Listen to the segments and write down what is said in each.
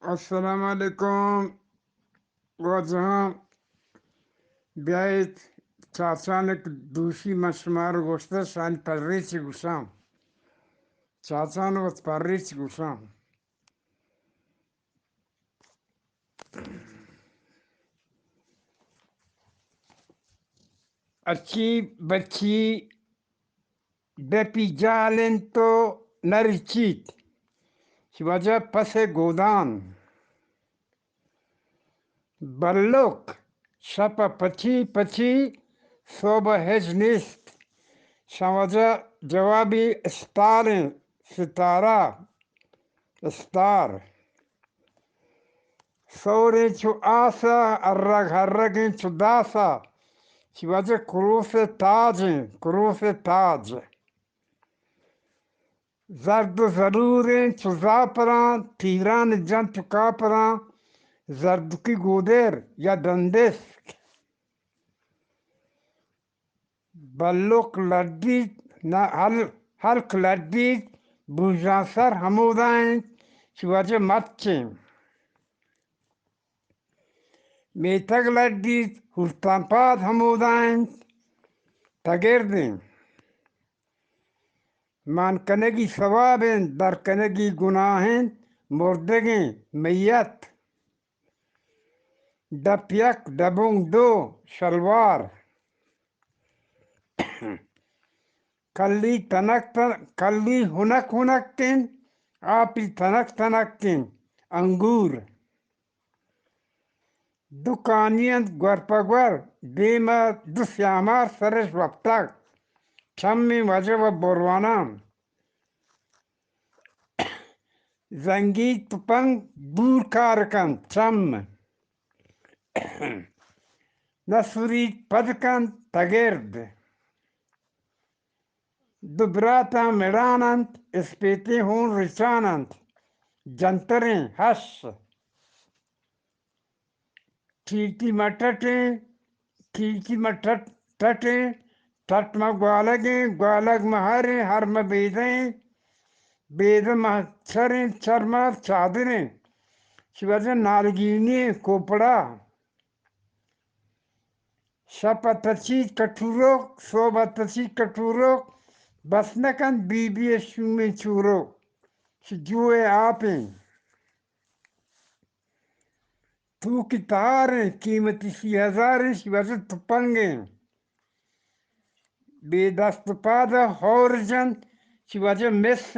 السلام علیکم وجہاں بیایت چاچانک دوشی مشمار گوشته سان پریچ گوشام چاچان و پریچ گوشام اچھی بچی بپی جالن تو نرچیت وجہ پس گودان بلوک شپا پچی پچی صوبہ ہج نیست شوجہ جوابی استار ستارہ استار سورے چو آسا ارگ ہرگیں چو داسا وجہ کروس تاج کروس تاج زرد و ضروریں چو زاپران تیران جن چو کاپران زردکی گودر یا دندست بلوک لردید نہ حلق لردید بوجان سر ہمودائیں چو وجہ مچیں میتگ لردید ہلتان پاد ہمودائیں تگردیں مان کنگی ثوابیں در کنگی گناہیں مردگیں میت ڈپ یک ڈبونگ دو شلوار کلی کلی ہنک ہنکیں آپی تنک تنکیں انگور دو کانیند گور پگور دیما دو سیامار سرش وقتک چمی وجہ و بروانام زنگی تپنگ دور کارکن چم نسوری پدکن تگرد دو براتا میرانند اسپیتی ہون رچانند جنتریں ہش کیٹی مٹٹیں کیٹی مٹٹیں ٹٹ مگوالگیں گوالگ مہریں ہرم بیدیں بید مچھریں چرمات چادریں شوجہ نارگینی کوپڑا شپا تچی کٹورو صوبہ تچی کٹورو بسنکن بی بی شومی چورو جوئے آپیں تو کی تاریں قیمتی 30,000 وجہ تپنگیں بے دست پادہ ہورجن چی وجہ مس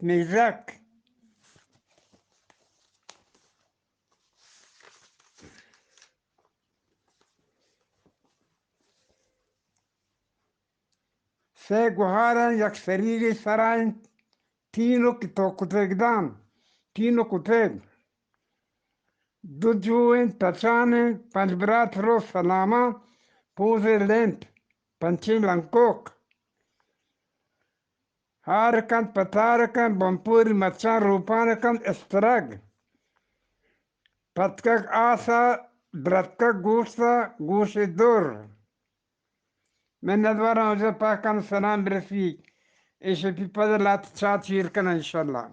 میزک سے گوہارن یک سریری سرائن تینوں کی تو کتگدان تینوں کتگ دو جوئیں تچانیں پنج برات رو سلامہ پوزے لینٹ پنچی لنکوک ہارکن پتارکن بمپوری مچان روپانکن استرگ پتکک آسا درتکک گوشتا گوش دور میں ندوارا ہوں جو پاکان سلام برسی ایشی پی پدر لات چاچیر کن انشاءاللہ